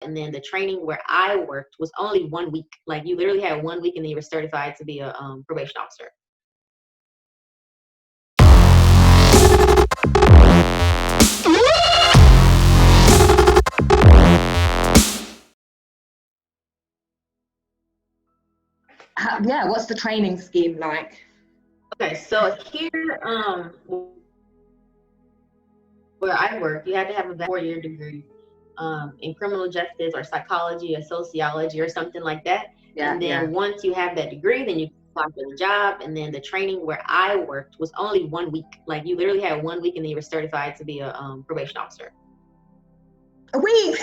And then the training where I worked was only 1 week. Like you literally had 1 week and then you were certified to be a probation officer. Yeah, what's the training scheme like? Okay, so here, where I work, you had to have a 4-year degree in criminal justice or psychology or sociology or something like that. Yeah, and then once you have that degree, then you apply for the job. And then the training where I worked was only 1 week. Like you literally had 1 week and then you were certified to be a probation officer. A week?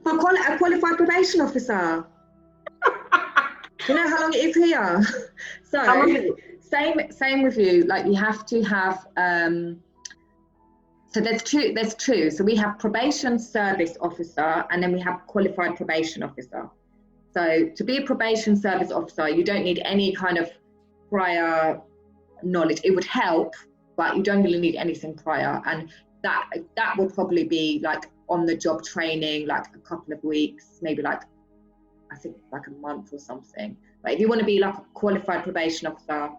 For a qualified probation officer? You know how long it is here? So How long is it? same with you. Like you have to have so there's two. So we have probation service officer and then we have qualified probation officer. So to be a probation service officer, you don't need any kind of prior knowledge. It would help, but you don't really need anything prior. And that would probably be like on the job training, like a couple of weeks, maybe like I think like a month or something. But if you want to be like a qualified probation officer,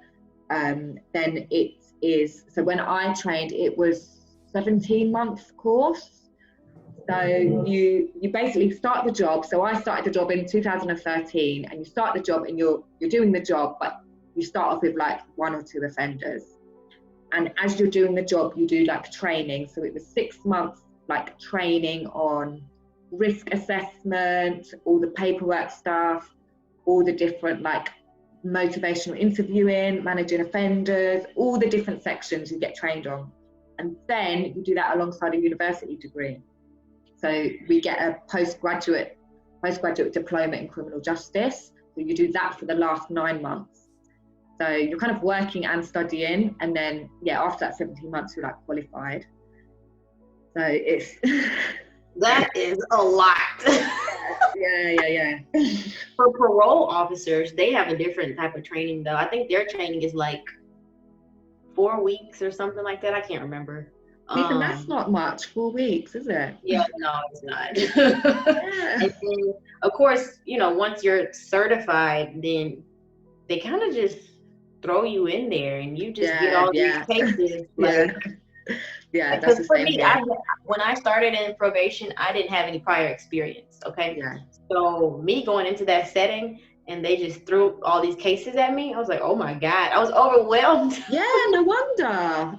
then it is. So when I trained, it was 17-month course. So you basically start the job. So I started the job in 2013, and you start the job and you're doing the job, but you start off with like 1 or 2 offenders. And as you're doing the job, you do like training. So it was 6 months like training on risk assessment, all the paperwork stuff, all the different like motivational interviewing, managing offenders, all the different sections you get trained on. And then you do that alongside a university degree. So we get a postgraduate diploma in criminal justice. So you do that for the last 9 months. So you're kind of working and studying, and then after that 17 months you're like qualified. So it's that is a lot. Yeah. For parole officers, they have a different type of training though. I think their training is like 4 weeks or something like that. I can't remember. Even that's not much, 4 weeks, is it? Yeah, no, it's not. And then, of course, once you're certified, then they kind of just throw you in there and you just get all these cases. That's the for same me, when I started in probation, I didn't have any prior experience. Okay. Yeah. So me going into that setting and they just threw all these cases at me, I was like, oh my God, I was overwhelmed. Yeah, no wonder.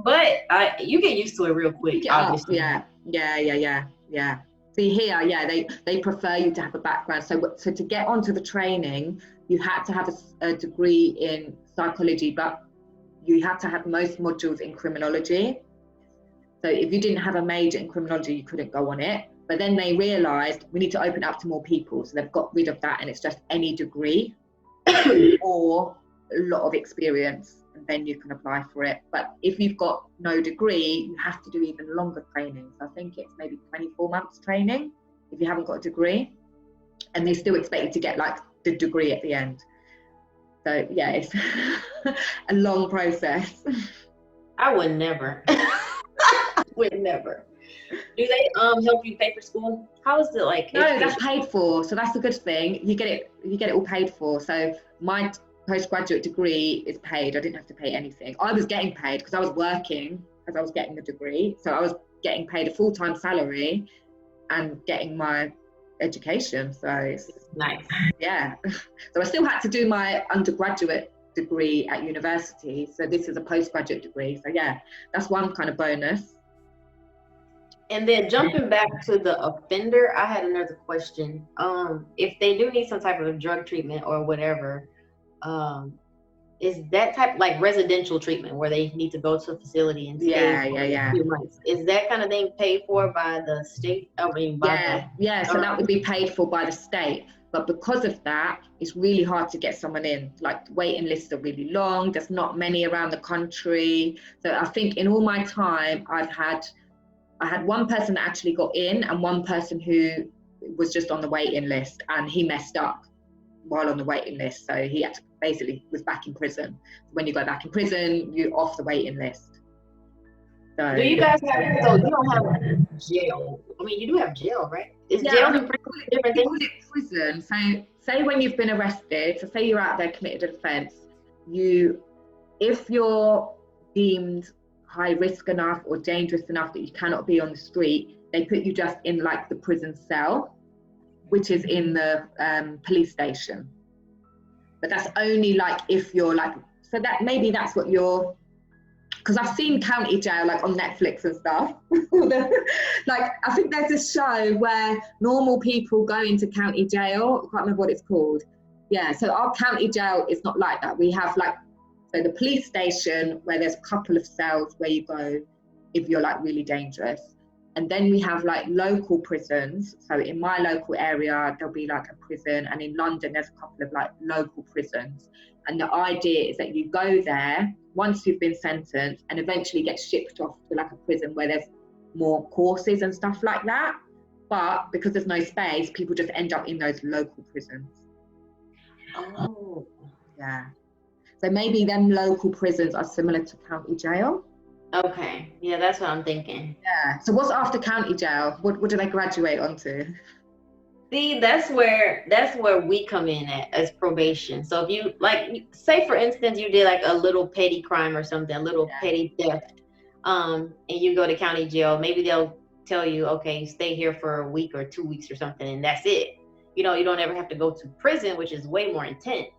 But you get used to it real quick, obviously. Yeah. See here, they prefer you to have a background. So to get onto the training, you had to have a degree in psychology, but you had to have most modules in criminology. So if you didn't have a major in criminology, you couldn't go on it. But then they realised we need to open up to more people. So they've got rid of that, and it's just any degree or a lot of experience, and then you can apply for it. But if you've got no degree, you have to do even longer training. So I think it's maybe 24 months training if you haven't got a degree. And they still expect you to get like the degree at the end. So yeah, it's a long process. I would never. Would never. Do they help you pay for school? How is it like? No, that's paid for. So that's a good thing. You get it all paid for. So my postgraduate degree is paid. I didn't have to pay anything. I was getting paid because I was working as I was getting the degree. So I was getting paid a full-time salary and getting my education. So it's nice. Yeah. So I still had to do my undergraduate degree at university. So this is a postgraduate degree. So yeah, that's one kind of bonus. And then jumping back to the offender, I had another question. If they do need some type of drug treatment or whatever, is that type like residential treatment where they need to go to a facility and stay for a few months? Is that kind of thing paid for by the state? So that would be paid for by the state. But because of that, it's really hard to get someone in. Like the waiting lists are really long. There's not many around the country. So I think in all my time, I had one person that actually got in and one person who was just on the waiting list, and he messed up while on the waiting list. So he had to basically was back in prison. When you go back in prison, you're off the waiting list. So Do you guys have, so you don't have jail? I mean, you do have jail, right? Is yeah, jail I mean, and prison different we call things? it prison. So say when you've been arrested, so say you're out there committed an offence, if you're deemed high risk enough or dangerous enough that you cannot be on the street, they put you just in like the prison cell, which is in the police station. But that's only like if you're like, so that maybe that's what you're, because I've seen county jail like on Netflix and stuff. Like I think there's a show where normal people go into county jail. I can't remember what it's called. Yeah, so our county jail is not like that. We have like, so the police station where there's a couple of cells where you go if you're like really dangerous. And then we have like local prisons. So in my local area, there'll be like a prison, and in London, there's a couple of like local prisons. And the idea is that you go there once you've been sentenced and eventually get shipped off to like a prison where there's more courses and stuff like that. But because there's no space, people just end up in those local prisons. Oh. Yeah. So maybe them local prisons are similar to county jail. Okay. Yeah, that's what I'm thinking. Yeah. So what's after county jail? What do they graduate onto? See, that's where we come in as probation. So if you like, say for instance, you did like a little petty crime or something, a little petty theft, and you go to county jail, maybe they'll tell you, okay, stay here for a week or 2 weeks or something, and that's it. You know, you don't ever have to go to prison, which is way more intense.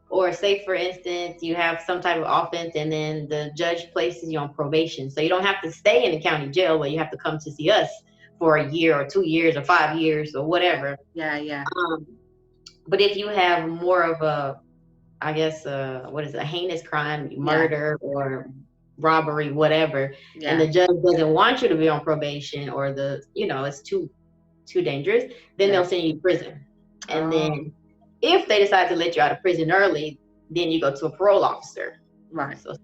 Or say for instance, you have some type of offense and then the judge places you on probation. So you don't have to stay in the county jail, but you have to come to see us for a year or 2 years or 5 years or whatever. Yeah. But if you have more of a, I guess, what is it, a heinous crime, murder or robbery, whatever, and the judge doesn't want you to be on probation, or it's too dangerous, then they'll send you to prison. And then if they decide to let you out of prison early, then you go to a parole officer. Right. So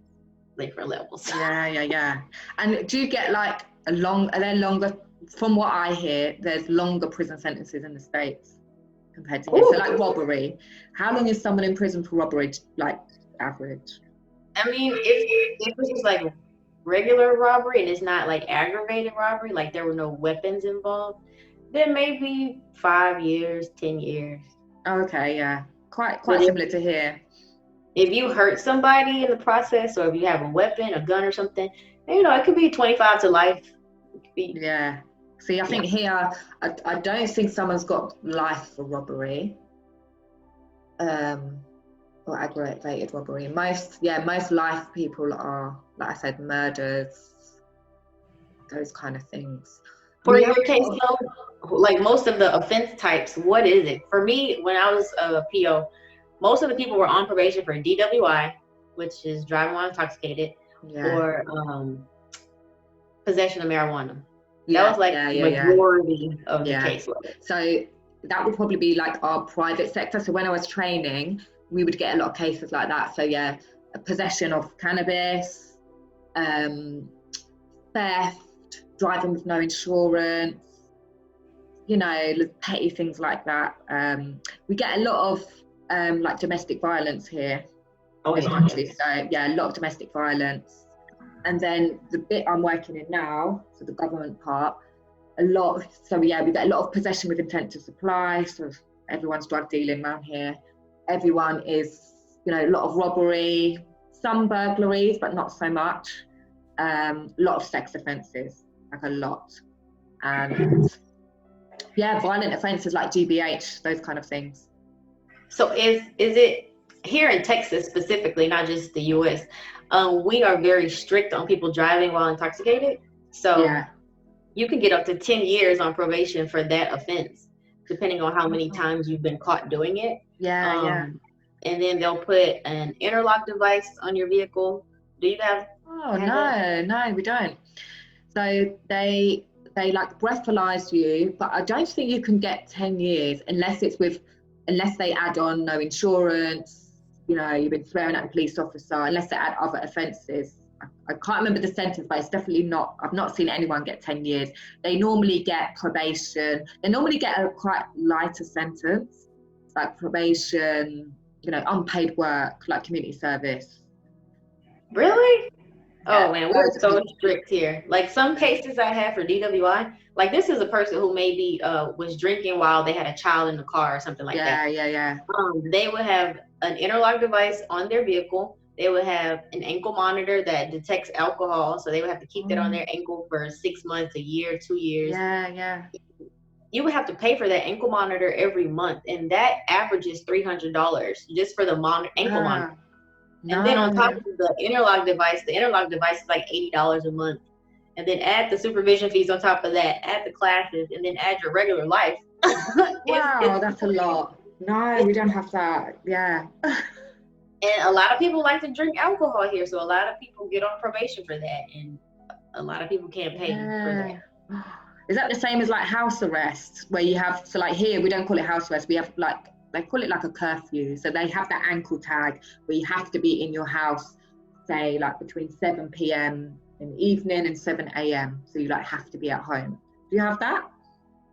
different levels. Yeah. And do you get like are there longer, from what I hear, there's longer prison sentences in the States compared to here. So like robbery. How long is someone in prison for robbery, like average? I mean, if this is like regular robbery and it's not like aggravated robbery, like there were no weapons involved, then maybe 5 years, 10 years. Okay, yeah. Quite similar to here. If you hurt somebody in the process, or if you have a weapon, a gun or something, it could be 25 to life. Yeah. See, I think here, I don't think someone's got life for robbery. Or aggravated robbery. Most life people are, like I said, murders, those kind of things. For your case, though, like most of the offense types, what is it? For me, when I was a PO, most of the people were on probation for DWI, which is driving while intoxicated, or possession of marijuana. That was like majority of the caseload. So that would probably be like our private sector. So when I was training, we would get a lot of cases like that. So possession of cannabis, theft, driving with no insurance, petty things like that. We get a lot of like domestic violence here. Actually, so a lot of domestic violence. And then the bit I'm working in now, so the government part, we get a lot of possession with intent to supply. So everyone's drug dealing around here. Everyone is, a lot of robbery, some burglaries, but not so much. A lot of sex offences, like a lot. And violent offences like GBH, those kind of things. So is it here in Texas specifically, not just the US, we are very strict on people driving while intoxicated. So you can get up to 10 years on probation for that offense, depending on how many times you've been caught doing it. And then they'll put an interlock device on your vehicle. Do you have? No, we don't. So they like breathalyze you, but I don't think you can get 10 years unless they add on no insurance, you've been swearing at a police officer, unless they add other offences. I can't remember the sentence, but it's definitely not, I've not seen anyone get 10 years. They normally get probation. They normally get a quite lighter sentence, like probation, unpaid work, like community service. Really? Oh man, we're so strict here. Like some cases I have for DWI, like this is a person who maybe was drinking while they had a child in the car or something like that. Yeah. They would have an interlock device on their vehicle. They would have an ankle monitor that detects alcohol, so they would have to keep that on their ankle for 6 months, a year, 2 years. Yeah. You would have to pay for that ankle monitor every month, and that averages $300 just for the ankle monitor. And then on top of the interlock device is like $80 a month. And then add the supervision fees on top of that, add the classes, and then add your regular life. Wow, that's a lot. No, we don't have that. Yeah. And a lot of people like to drink alcohol here, so a lot of people get on probation for that, and a lot of people can't pay for that. Is that the same as like house arrest, where you have, so like here we don't call it house arrest, we have like, they call it like a curfew. So they have that ankle tag where you have to be in your house, say like between 7 p.m. in the evening and 7 a.m. So you like have to be at home. Do you have that?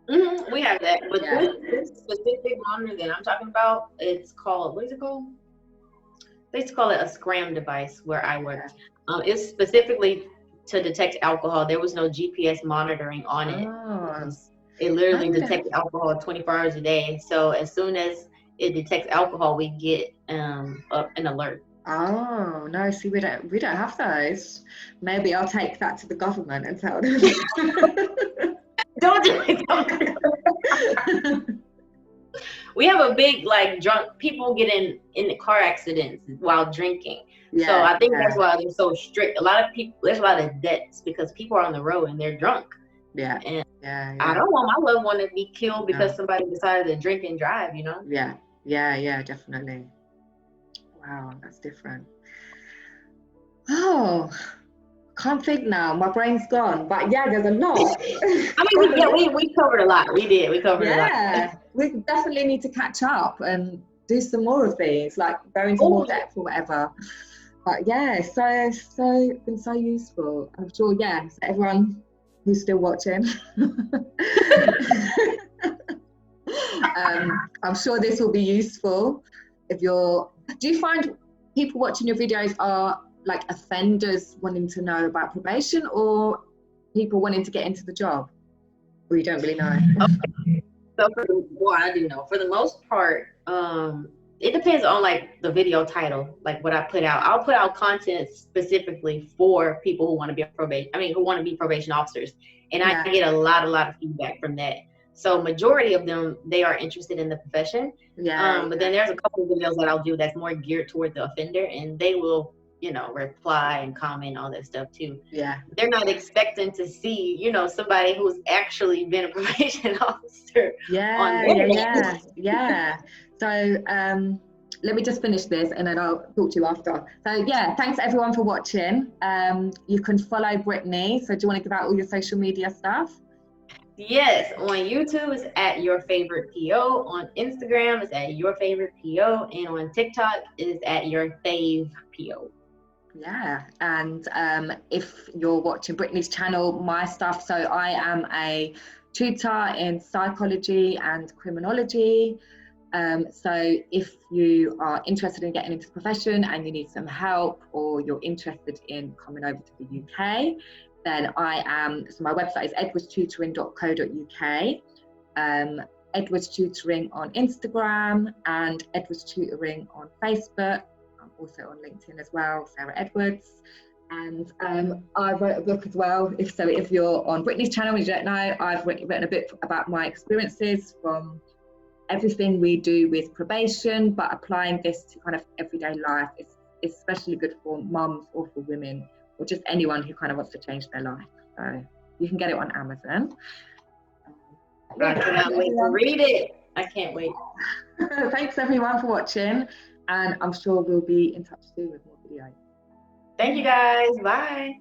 Mm-hmm, we have that, but this specific monitor that I'm talking about, it's called, what is it called? They used to call it a scram device where I worked. It's specifically to detect alcohol. There was no GPS monitoring on it. It literally detects alcohol 24 hours a day. So as soon as it detects alcohol, we get an alert. Oh no! See, we don't have those. Maybe I'll take that to the government and tell them. Don't do it. We have a big like drunk people get in the car accidents while drinking. Yeah, so I think that's why they're so strict. A lot of people, there's a lot of deaths because people are on the road and they're drunk. Yeah. And I don't want my loved one to be killed because somebody decided to drink and drive, you know? Yeah, definitely. Wow, that's different. Oh, can't think now. My brain's gone. But yeah, there's a lot. I mean, we covered a lot. We covered a lot. Yeah, we definitely need to catch up and do some more of these, like go into more depth or whatever. But yeah, so been so useful. I'm sure, everyone who's still watching. I'm sure this will be useful. Do you find people watching your videos are like offenders wanting to know about probation or people wanting to get into the job? Or you don't really know? Okay. So I do know. For the most part, it depends on like the video title, like what I put out. I'll put out content specifically for people who want to be who want to be probation officers. And I get a lot of feedback from that. So majority of them, they are interested in the profession. But then there's a couple of videos that I'll do that's more geared toward the offender, and they will, reply and comment, all that stuff too. Yeah. They're not expecting to see, somebody who's actually been a probation officer. Yeah. So let me just finish this and then I'll talk to you after. So thanks everyone for watching. You can follow Brittany. So do you want to give out all your social media stuff? Yes, on YouTube it's at Your Favorite PO. On Instagram it's at Your Favorite PO, and on TikTok it is at Your Fave PO. Yeah, and if you're watching Brittany's channel, my stuff, so I am a tutor in psychology and criminology. So if you are interested in getting into the profession and you need some help, or you're interested in coming over to the UK, then so my website is edwardstutoring.co.uk, Edwards Tutoring on Instagram, and Edwards Tutoring on Facebook. I'm also on LinkedIn as well, Sarah Edwards. And I wrote a book as well. If you're on Brittany's channel and you don't know, I've written a bit about my experiences from everything we do with probation, but applying this to kind of everyday life. It's especially good for mums or for women, or just anyone who kind of wants to change their life. So you can get it on Amazon. I cannot wait to read it. I can't wait. Thanks everyone for watching, and I'm sure we'll be in touch soon with more videos. Thank you guys. Bye.